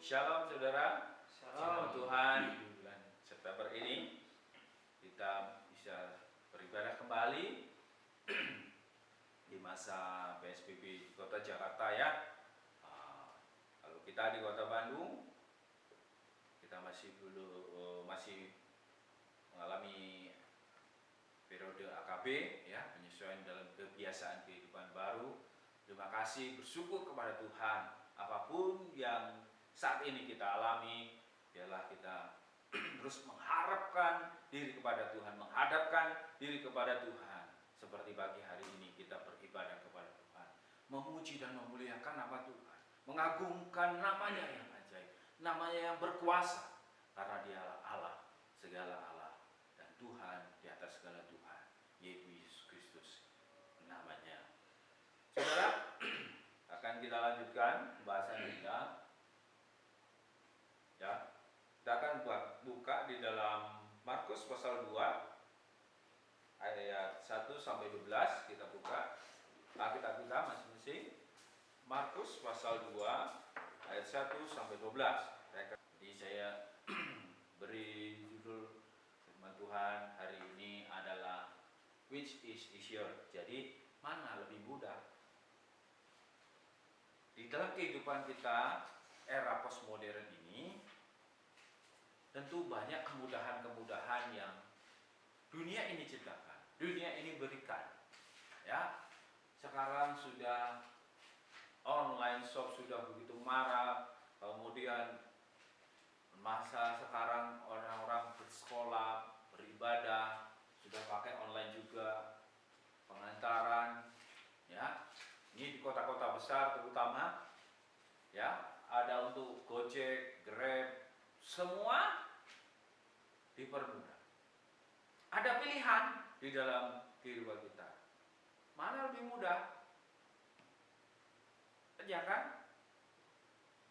Shalom saudara. Shalom. Tuhan di bulan September ini kita bisa beribadah kembali di masa PSBB di Kota Jakarta ya. Kalau kita di Kota Bandung kita masih mengalami periode AKB ya, penyesuaian dalam kebiasaan kehidupan baru. Terima kasih, bersyukur kepada Tuhan apapun yang saat ini kita alami, biarlah kita terus mengharapkan diri kepada Tuhan, menghadapkan diri kepada Tuhan. Seperti pagi hari ini kita beribadah kepada Tuhan, memuji dan memuliakan nama Tuhan, mengagungkan namanya yang ajaib, namanya yang berkuasa, karena Dialah Allah, segala Allah, dan Tuhan di atas segala Tuhan, yaitu Yesus Kristus namanya. Saudara, akan kita lanjutkan pembahasan kita. Ya, kita akan buka di dalam Markus pasal 2 ayat 1 sampai 12. Kita buka Alkitab kita masing-masing. Markus pasal 2 ayat 1 sampai 12. Jadi saya beri judul firman Tuhan hari ini adalah which is easier. Jadi mana lebih mudah? Di dalam kehidupan kita era postmodern ini tentu banyak kemudahan-kemudahan yang dunia ini ciptakan, dunia ini berikan. Ya, sekarang sudah online shop sudah begitu marak, kemudian masa sekarang orang-orang bersekolah, beribadah sudah pakai online juga, pengantaran, ya. Ini di kota-kota besar terutama, ya, ada untuk Gojek, Grab, semua dipermudah. Ada pilihan di dalam kehidupan kita. Mana lebih mudah? Ya kan?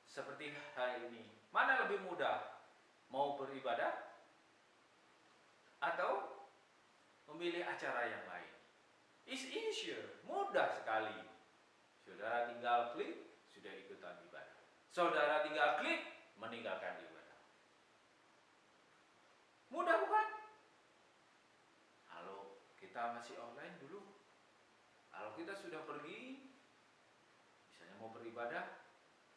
Seperti hari ini. Mana lebih mudah? Mau beribadah? Atau memilih acara yang lain? It's easier, mudah sekali. Saudara tinggal klik, sudah ikutan ibadah. Saudara tinggal klik, meninggalkan ibadah. Mudah bukan? Kalau kita masih online dulu, kalau kita sudah pergi, misalnya mau beribadah,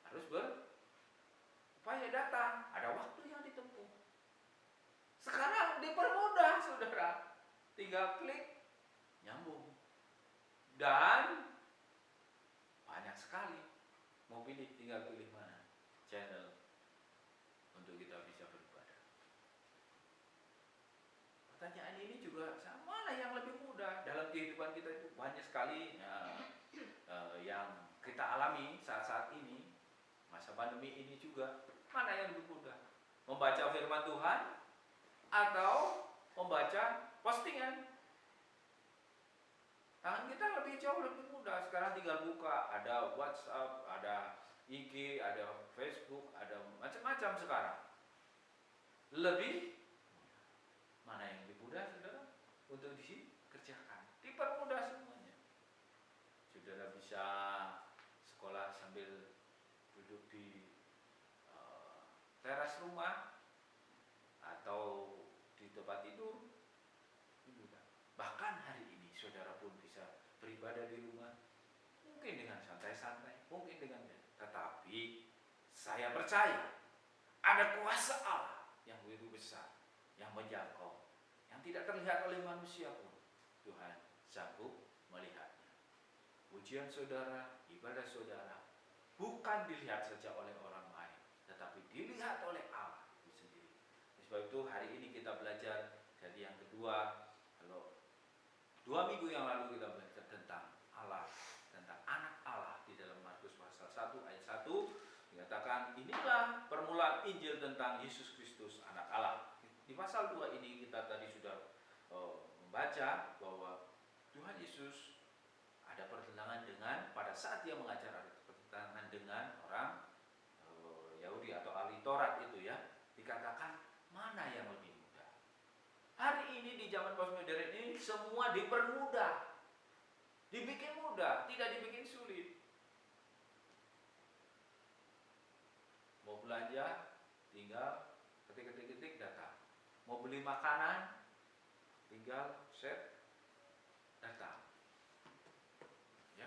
harus berupaya datang, ada waktu yang ditempuh. Sekarang dipermudah, saudara. Tinggal klik, nyambung. Dan banyak sekali, mau pilih, tinggal pilih mana channel untuk kita bisa beribadah. Pertanyaan ini juga sama lah, yang lebih mudah dalam kehidupan kita itu banyak sekali yang kita alami saat-saat ini, masa pandemi ini juga. Mana yang lebih mudah? Membaca firman Tuhan atau membaca postingan? Tangan kita jauh lebih mudah. Sekarang tinggal buka, ada WhatsApp, ada IG, ada Facebook, ada macam-macam sekarang. Lebih mana yang lebih mudah, saudara? Untuk dikerjakan, dipermudah semuanya. Saudara bisa sekolah sambil duduk di teras rumah atau di tempat tidur, mudah. Bahkan hari ini saudara pun bisa beribadah di rumah, mungkin dengan santai-santai, mungkin dengan, tetapi saya percaya ada kuasa Allah yang begitu besar, yang menjangkau, yang tidak terlihat oleh manusia pun. Tuhan sanggup melihatnya. Pujian saudara, ibadah saudara bukan dilihat saja oleh orang lain, tetapi dilihat oleh Allah itu sendiri. Sebab itu hari ini kita belajar. Jadi yang kedua, kalau 2 minggu yang lalu kita belajar tentang Allah, tentang anak Allah di dalam Markus pasal 1 ayat 1 dikatakan inilah permulaan Injil tentang Yesus Kristus anak Allah. Di pasal 2 ini kita tadi sudah membaca bahwa Tuhan Yesus ada pertentangan dengan, pada saat dia mengajar, ada pertentangan dengan orang Yahudi atau ahli Taurat itu ya. Dikatakan mana yang lebih mudah? Hari ini di zaman postmodern ini semua dipermudah, dibikin mudah, tidak dibikin sulit. Mau belanja tinggal ketik datang. Mau beli makanan tinggal set datang. Ya.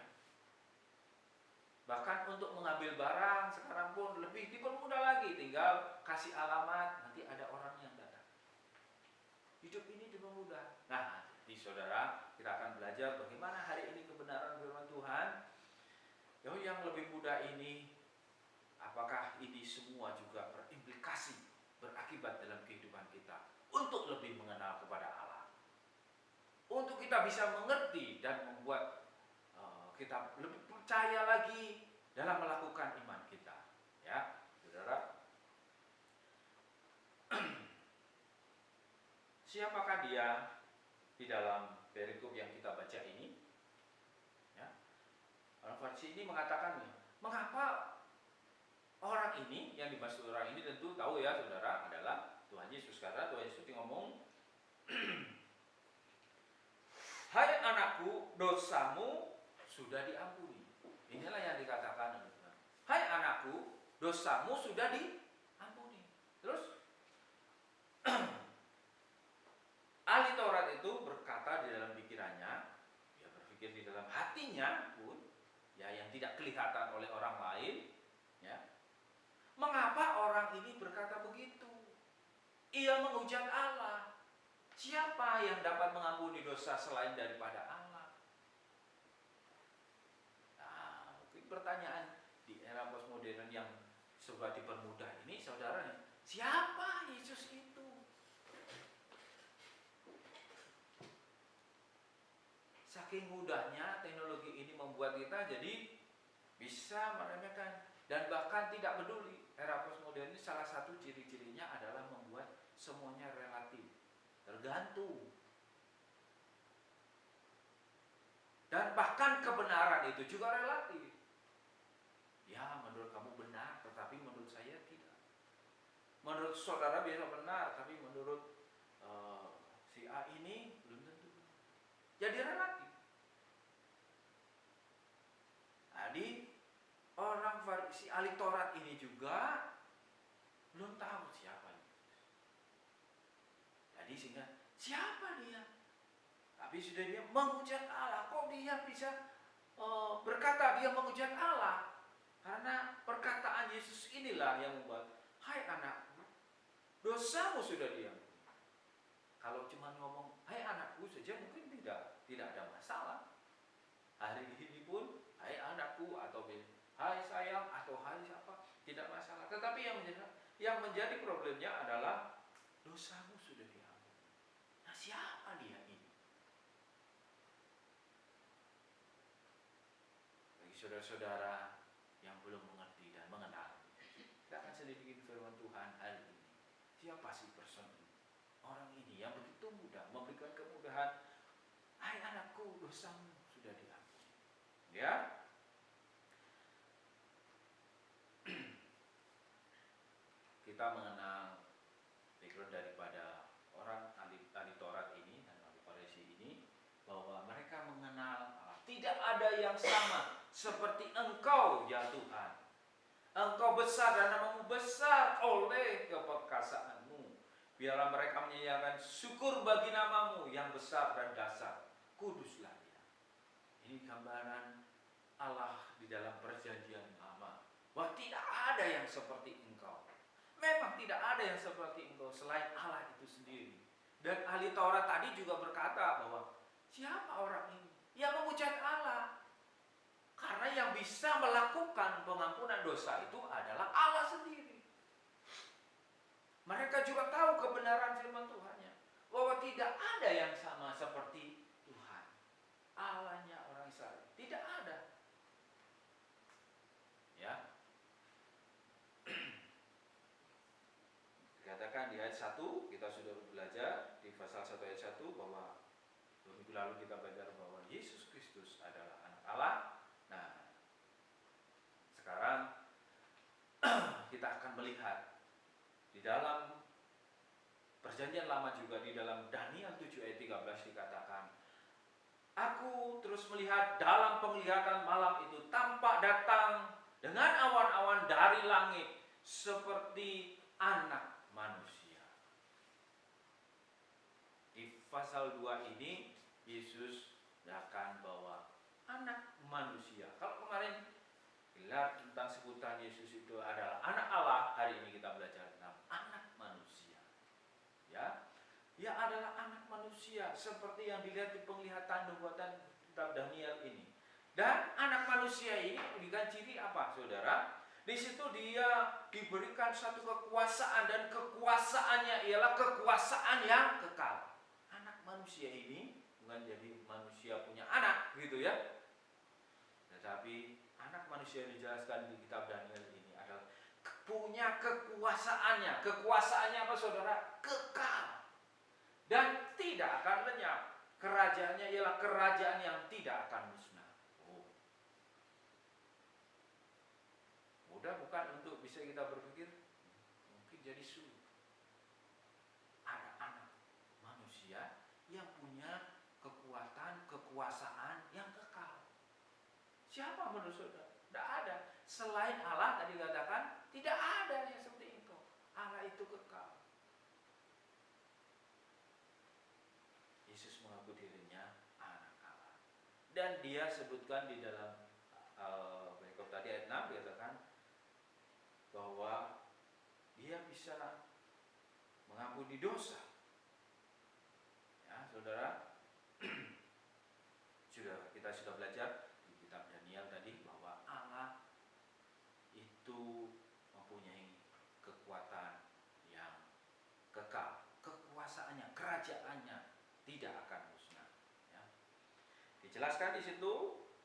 Bahkan untuk mengambil barang sekarang pun lebih dipermudah lagi, tinggal kasih alamat, nanti ada orang yang datang. Hidup ini dipermudah. Nah, di saudara, kita akan belajar bagaimana hari ini kebenaran firman Tuhan. Yang lebih mudah ini, apakah ini semua juga berimplikasi, berakibat dalam kehidupan kita untuk lebih mengenal kepada Allah, untuk kita bisa mengerti dan membuat kita lebih percaya lagi dalam melakukan iman kita. Ya, saudara. Siapakah dia di dalam perikop yang kita baca ini? Ya. Orang Farisi ini mengatakan, mengapa orang ini, yang dimaksud orang ini tentu tahu ya saudara, adalah Tuhan Yesus. Karena Tuhan Yesus ngomong, hai anakku, dosamu sudah diampuni. Inilah yang dikatakan. Hai anakku, dosamu sudah diampuni. Terus ahli Taurat itu berkata di dalam pikirannya, dia berpikir di dalam hatinya pun, ya, yang tidak kelihatan oleh orang lain, ya. Mengapa orang ini berkata begitu? Ia menghujat Allah. Siapa yang dapat mengampuni dosa selain daripada Allah? Nah, pertanyaan di era postmodern yang serba dipermudah ini, saudara, siapa Yesus itu? Saking mudahnya teknologi ini membuat kita jadi bisa meremehkan dan bahkan tidak peduli. Era postmodern ini salah satu ciri-cirinya adalah membuat semuanya relatif, tergantung. Dan bahkan kebenaran itu juga relatif. Ya, menurut kamu benar, tetapi menurut saya tidak. Menurut saudara biasa benar, tapi menurut si A ini belum tentu. Jadi relatif. Jadi orang Farisi ahli Taurat ini juga belum tahu siapa Yesus. Jadi sehingga siapa dia? Tapi sudah dia menghujat Allah. Kok dia bisa berkata dia menghujat Allah? Karena perkataan Yesus inilah yang membuat, hai anakku, dosamu sudah diampuni. Kalau cuma ngomong hai anakku saja mungkin tidak ada masalah. Hari ini pun hai anakku atau hai sayang atau hai siapa, tidak masalah. Tetapi yang menjadi problemnya adalah dosamu sudah diampuni. Nah, siapa dia ini? Bagi saudara-saudara yang belum mengerti dan mengenal, kita akan selidiki firman Tuhan hari ini. Siapa sih person ini? Orang ini yang begitu mudah memberikan kemudahan. Hai anakku, dosamu sudah diampuni. Ya. Kita mengenal background daripada orang ahli Taurat ini dan ahli Farisi ini, bahwa mereka mengenal Allah. Tidak ada yang sama seperti Engkau ya Tuhan. Engkau besar dan namamu besar oleh keperkasaanmu. Biarlah mereka menyanyikan syukur bagi namamu yang besar dan dasar. Kuduslah dia. Ini gambaran Allah di dalam perjanjian lama. Bahwa tidak ada yang seperti Engkau. Memang tidak ada yang seperti Engkau selain Allah itu sendiri. Dan ahli Taurat tadi juga berkata bahwa siapa orang ini yang menghujat Allah? Karena yang bisa melakukan pengampunan dosa itu adalah Allah sendiri. Mereka juga tahu kebenaran firman Tuhannya, bahwa tidak ada yang sama seperti Tuhan, Allahnya orang Israel. Tidak ada. Ya. Dikatakan di ayat 1, kita sudah belajar di pasal 1 ayat 1 bahwa minggu lalu kita belajar bahwa Yesus Kristus adalah anak Allah. Nah, sekarang kita akan melihat di dalam perjanjian lama juga, di dalam Daniel 7 ayat 13 dikatakan, aku terus melihat dalam penglihatan malam itu tampak datang dengan awan-awan dari langit seperti anak manusia. Di pasal 2 ini Yesus akan bahwa anak manusia. Kalau kemarin gelar tentang sebutan Yesus itu adalah anak Allah, hari ini kita belajar tentang anak manusia. Ya, dia adalah anak manusia seperti yang dilihat di penglihatan nubuatan kitab Daniel ini. Dan anak manusia ini memberikan ciri apa, saudara? Di situ dia diberikan satu kekuasaan, dan kekuasaannya ialah kekuasaan yang kekal. Anak manusia ini bukan jadi manusia punya anak, gitu ya. Tetapi anak manusia yang dijelaskan di kitab Daniel ini adalah punya kekuasaannya. Kekuasaannya apa, saudara? Kekal. Dan tidak akan lenyap. Kerajaannya ialah kerajaan yang tidak akan musnah. Mudah bukan untuk bisa kita berpikir? Mungkin jadi sulit. Ada anak manusia yang punya kekuatan, kekuasaan yang kekal. Siapa menurut saudara? Tidak ada. Selain Allah, tadi katakan, tidak ada yang seperti itu. Allah itu kekal. Yesus mengaku dirinya anak Allah. Dan dia sebutkan di dalam berikut tadi ayat 6, dia katakan bahwa dia bisa mengampuni dosa. Ya, saudara, kita sudah belajar di kitab Daniel tadi bahwa Allah itu mempunyai kekuatan yang kekal. Kekuasaannya, kerajaannya tidak akan musnah. Ya. Dijelaskan di situ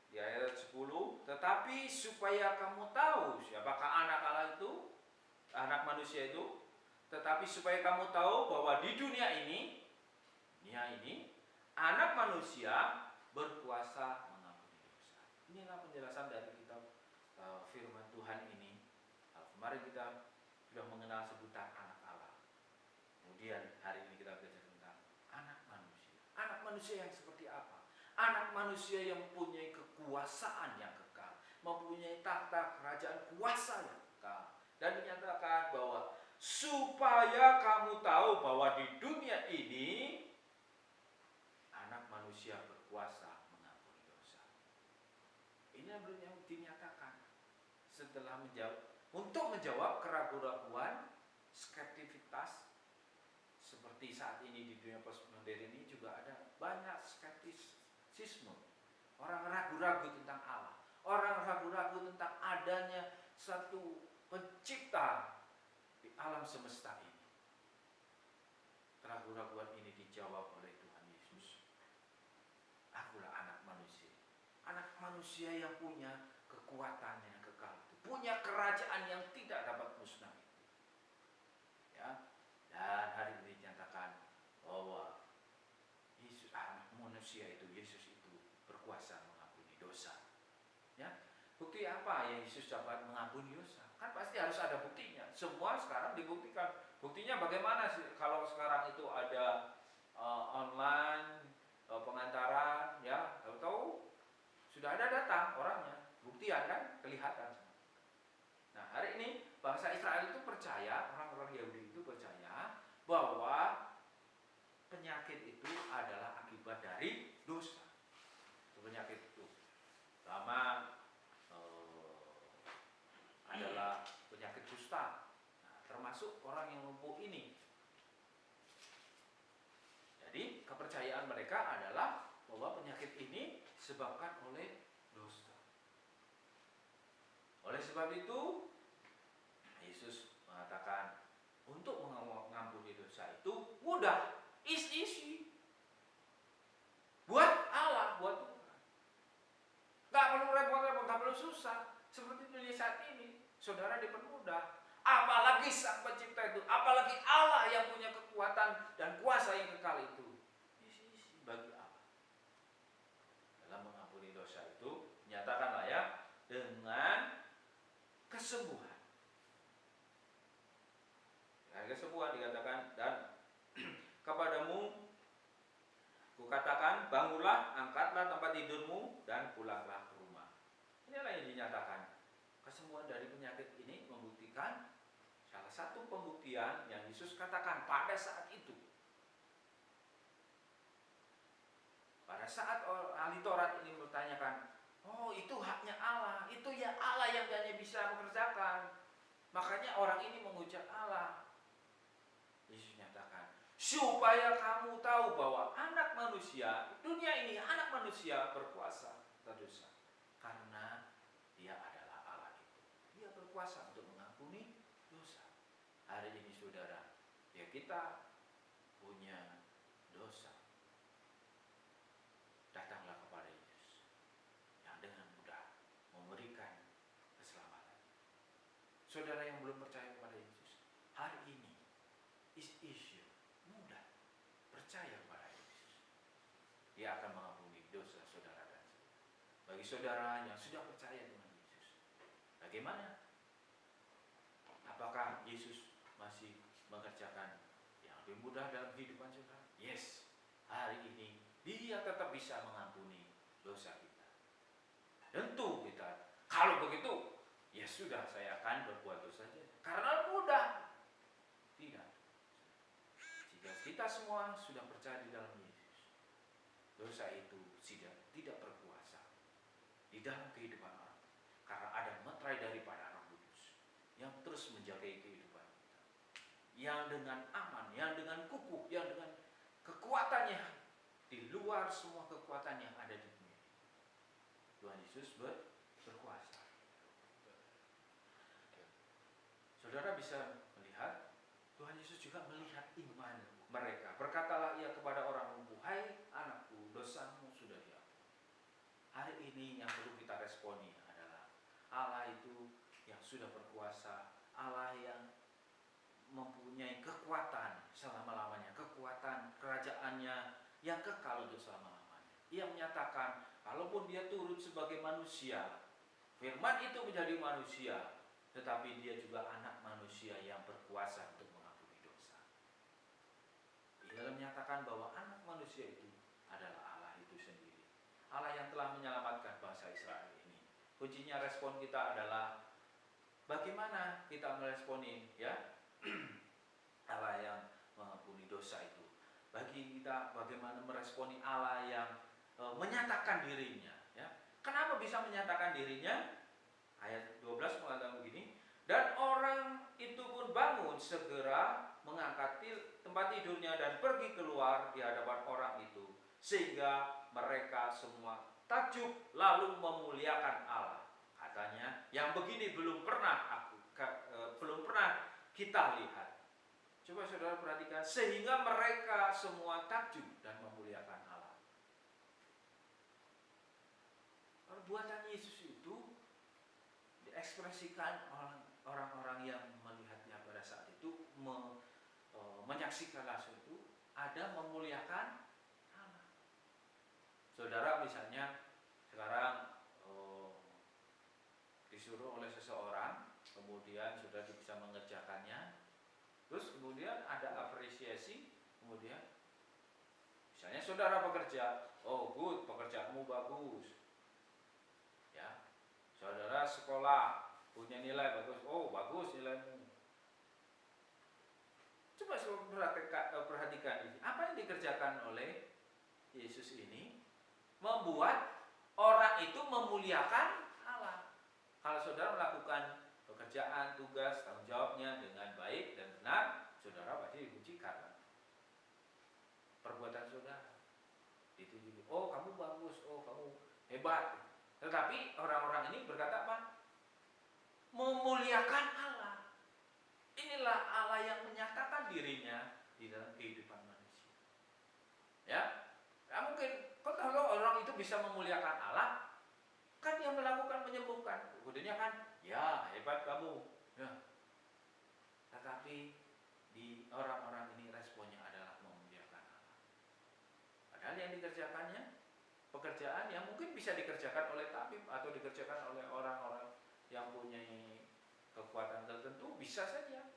di ayat 10, tetapi supaya kamu tahu siapakah anak Allah itu, anak manusia itu, tetapi supaya kamu tahu bahwa di dunia ini anak manusia berkuasa mengampuni dosa. Inilah penjelasan dari kitab firman Tuhan ini. Kemarin kita sudah mengenal sebutan anak Allah. Kemudian hari ini kita belajar tentang anak manusia. Anak manusia yang seperti apa? Anak manusia yang mempunyai kekuasaan yang kekal, mempunyai tahta kerajaan kuasa yang kekal. Dan dinyatakan bahwa supaya kamu tahu bahwa di dunia ini anak manusia berkuasa mengampuni dosa. Ini yang dinyatakan setelah untuk menjawab keraguan-raguan, skeptivitas. Seperti saat ini di dunia postmodern ini juga ada banyak skeptisisme. Orang ragu-ragu tentang Allah. Orang ragu-ragu tentang adanya satu pencipta di alam semesta ini. Keraguan-raguan ini dijawab oleh Tuhan Yesus. Akulah anak manusia. Anak manusia yang punya kekuatan yang kekal. Punya kerajaan yang tidak dapat musnah. Ya. Dan hari ini dinyatakan bahwa Yesus, anak manusia itu, Yesus itu berkuasa mengampuni dosa. Ya. Bukti apa yang Yesus dapat mengampuni dosa? Kan pasti harus ada buktinya. Semua sekarang dibuktikan. Buktinya bagaimana sih? Kalau sekarang itu ada online pengantaran, ya, tahu-tahu sudah ada data orangnya, buktian kan, kelihatan. Nah, hari ini bangsa Israel itu percaya, orang-orang Yahudi itu percaya bahwa penyakit itu adalah akibat dari dosa. Penyakit itu pertama adalah penyakit kusta. Nah, termasuk orang yang lumpuh ini. Jadi kepercayaan mereka adalah bahwa penyakit ini disebabkan oleh dosa. Oleh sebab itu Yesus mengatakan untuk mengampuni dosa itu mudah, easy. Buat Allah, buat Tuhan. Gak perlu repot-repot, gak perlu susah. Seperti dunia saat ini, saudara dipermudah. Apalagi Sang Pencipta itu, apalagi Allah yang punya kekuatan dan kuasa yang kekal itu. Easy bagi Allah. Dalam mengampuni dosa itu, nyatakanlah ya, dengan kesembuhan. Dengan kesembuhan dikatakan, dan kepadamu kukatakan, bangunlah, angkatlah tempat tidurmu, dan pulanglah ke rumah. Inilah yang dinyatakan. Kesembuhan dari penyakit ini membuktikan satu pembuktian yang Yesus katakan pada saat itu. Pada saat ahli Taurat ini bertanyakan, oh itu haknya Allah, itu ya Allah yang hanya bisa mengerjakan. Makanya orang ini mengucap Allah. Yesus nyatakan, supaya kamu tahu bahwa anak manusia, dunia ini anak manusia berkuasa atas dosa. Karena dia adalah Allah itu. Dia berkuasa untuk mengampuni dosa. Hari ini saudara, ya kita punya dosa. Datanglah kepada Yesus yang dengan mudah memberikan keselamatan. Saudara yang belum percaya kepada Yesus, hari ini is issue mudah percaya kepada Yesus. Dia akan mengampuni dosa saudara dan saya. Bagi saudara yang sudah percaya dengan Yesus, bagaimana? Apakah Yesus masih mengerjakan yang lebih mudah dalam kehidupan saudara? Yes, hari ini Dia tetap bisa mengampuni dosa kita. Tentu kita, kalau begitu, ya sudah saya akan berbuat dosa saja. Karena mudah. Tidak. Jika kita semua sudah percaya di dalam Yesus, dosa itu tidak berkuasa di dalam kehidupan orang. Karena ada meterai daripada Roh Kudus yang terus menjaga kehidupan kita. Yang dengan aman, yang dengan kukuh, yang dengan kekuatannya di luar semua kekuatan yang ada di dunia. Tuhan Yesus berkuasa. Saudara bisa melihat, Tuhan Yesus juga melihat iman mereka. Berkatalah ia kepada orang lumpuh, hai anakku, dosamu sudah diampuni. Hari ini yang perlu kita responi adalah Allah itu yang sudah berkuasa, Allah yang mempunyai kekuatan selama-lamanya, kekuatan kerajaannya yang kekal untuk selama-lamanya. Ia menyatakan, kalaupun dia turut sebagai manusia, firman itu menjadi manusia, tetapi dia juga anak manusia yang berkuasa untuk mengampuni dosa. Ia menyatakan bahwa anak manusia itu adalah Allah itu sendiri. Allah yang telah menyelamatkan bangsa Israel ini. Kuncinya respon kita adalah bagaimana kita meresponi, ya, Allah yang mengampuni dosa itu. Bagi kita bagaimana meresponi Allah yang menyatakan dirinya, ya. Kenapa bisa menyatakan dirinya? Ayat 12 mengatakan begini, dan orang itu pun bangun segera mengangkat tempat tidurnya dan pergi keluar di hadapan orang itu, sehingga mereka semua takjub lalu memuliakan Allah. Katanya, yang begini belum pernah kita lihat. Coba saudara perhatikan, sehingga mereka semua takjub dan memuliakan Allah. Perbuatan Yesus itu diekspresikan orang-orang yang melihatnya pada saat itu, menyaksikan langsung itu, ada memuliakan Allah. Saudara misalnya sekarang disuruh oleh seseorang, kemudian sudah bisa mengerjakannya, terus kemudian ada apresiasi, kemudian misalnya saudara bekerja, oh good, pekerjaanmu bagus, ya. Saudara sekolah punya nilai bagus, oh bagus nilaimu. Coba perhatikan ini, apa yang dikerjakan oleh Yesus ini membuat orang itu memuliakan Allah. Kalau saudara melakukan pekerjaan, tugas, tanggung jawabnya dengan baik dan benar, saudara pasti dipuji karena perbuatan saudara. Itu juga, oh kamu bagus, oh kamu hebat. Tetapi orang-orang ini berkata apa? Memuliakan Allah. Inilah Allah yang menyatakan dirinya di dalam kehidupan manusia. Ya, nah, mungkin kalau orang itu bisa memuliakan Allah, kan yang melakukan menyembuhkan, kemudian kan, ya hebat kamu. Ya. Tetapi di orang-orang ini responnya adalah memuliakan Allah. Padahal yang dikerjakannya pekerjaan yang mungkin bisa dikerjakan oleh tabib atau dikerjakan oleh orang-orang yang punya kekuatan tertentu, bisa saja.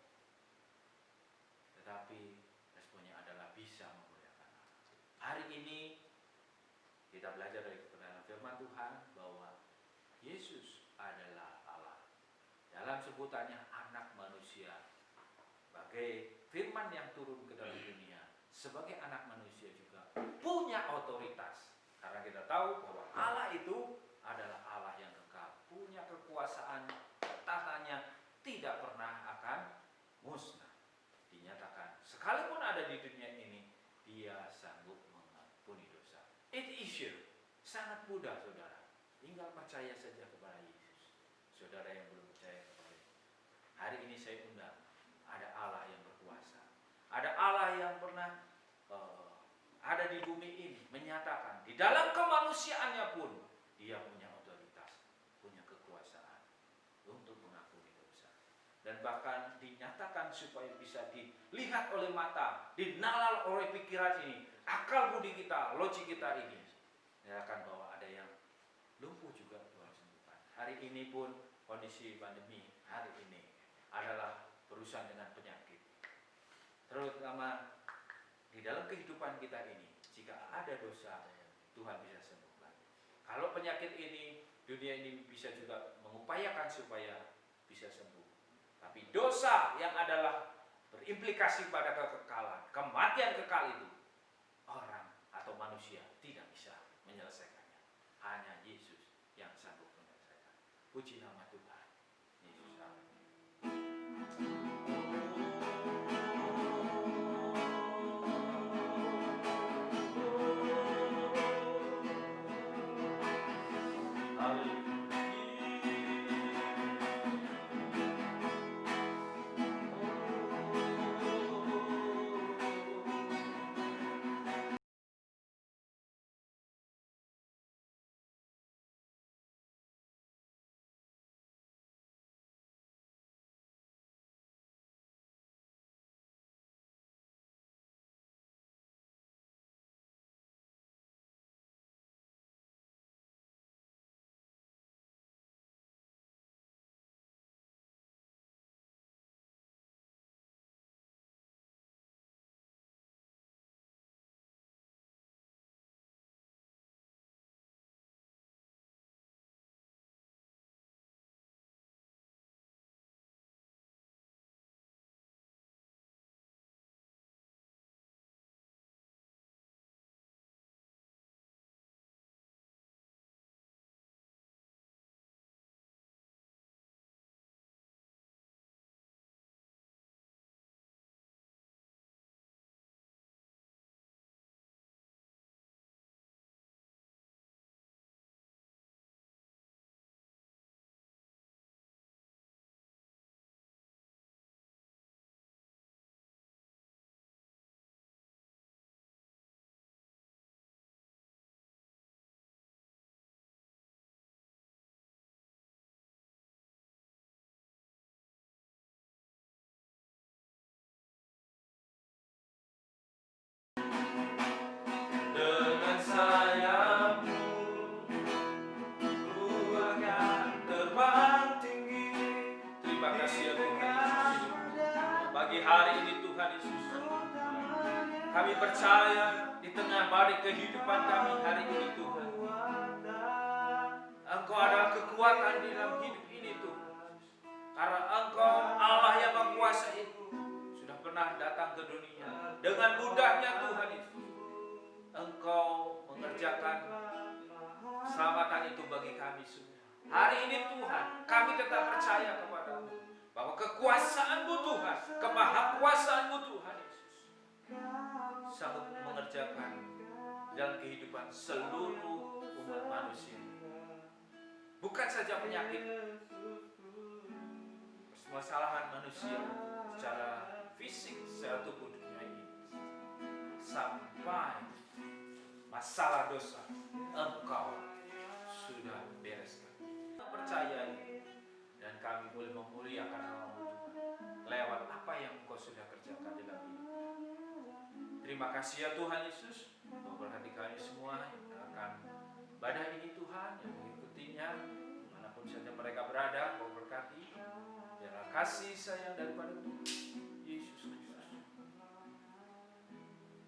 Tetapi responnya adalah bisa memuliakan Allah. Hari ini kita belajar dari kebenaran firman Tuhan bahwa Yesus adalah Allah. Dalam sebutannya anak manusia sebagai firman yang turun ke dalam dunia, sebagai anak manusia juga punya otoritas. Karena kita tahu bahwa Allah itu adalah Allah yang kekal, punya kekuasaan, tahtanya tidak pernah akan musnah. Dinyatakan sekalipun ada di dunia ini, Dia sanggup mengampuni dosa. It is sure. Sangat mudah, saudara. Tinggal percaya saja kepada Yesus. Saudara yang belum percaya kepada Yesus, hari ini saya undang. Ada Allah yang berkuasa. Ada Allah yang pernah ada di bumi ini, menyatakan di dalam kemanusiaannya pun Dia punya otoritas, punya kekuasaan untuk mengampuni dosa. Dan bahkan dinyatakan supaya bisa dilihat oleh mata, dinalar oleh pikiran ini, akal budi kita, logik kita ini. Menyatakan bahwa ada yang lumpuh juga Tuhan sembuhkan. Hari ini pun kondisi pandemi hari ini adalah berurusan dengan penyakit. Terutama di dalam kehidupan kita ini, jika ada dosa, Tuhan bisa sembuhkan. Kalau penyakit ini, dunia ini bisa juga mengupayakan supaya bisa sembuh. Tapi dosa yang adalah berimplikasi pada kekekalan, kematian kekal itu, orang atau manusia tidak bisa menyelesaikannya. Hanya Yesus yang sanggup menyelesaikan. Puji nama Tuhan. Yesus, amin. Dengan sayapmu ku akan terbang tinggi. Terima kasih ya Tuhan Yesus. Pagi hari ini Tuhan Yesus, kami percaya di tengah badai kehidupan kami hari ini Tuhan, Engkau adalah kekuatan di dalam hidup ini Tuhan. Karena Engkau Allah yang berkuasa itu sudah pernah datang ke dunia. Dengan mudahnya Tuhan Yesus, Engkau mengerjakan keselamatan itu bagi kami semua. Hari ini Tuhan, kami tetap percaya kepada-Mu bahwa kekuasaan-Mu Tuhan, kemahakuasaan-Mu Tuhan Yesus sanggup mengerjakan dalam kehidupan seluruh umat manusia. Bukan saja penyakit, permasalahan manusia secara fisik, secara tubuh dunia ini, sampai masalah dosa Engkau sudah bereskan. Percaya ini, dan kami boleh memuliakan nama-Mu Tuhan lewat apa yang Engkau sudah kerjakan dalam hidup. Terima kasih ya Tuhan Yesus, memberkati kami semua yang akan badai ini Tuhan, yang mengikutinya dimanapun saja mereka berada. Kau berkati, biarlah kasih sayang daripada Tuhan Yesus Kristus,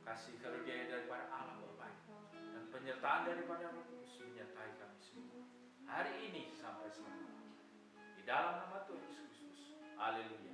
kasih karunia daripada Allah Bapa dan penyertaan daripada Roh Kudus menyertai kami semua hari ini sampai selamanya. Di dalam nama Tuhan Yesus Kristus. Haleluya.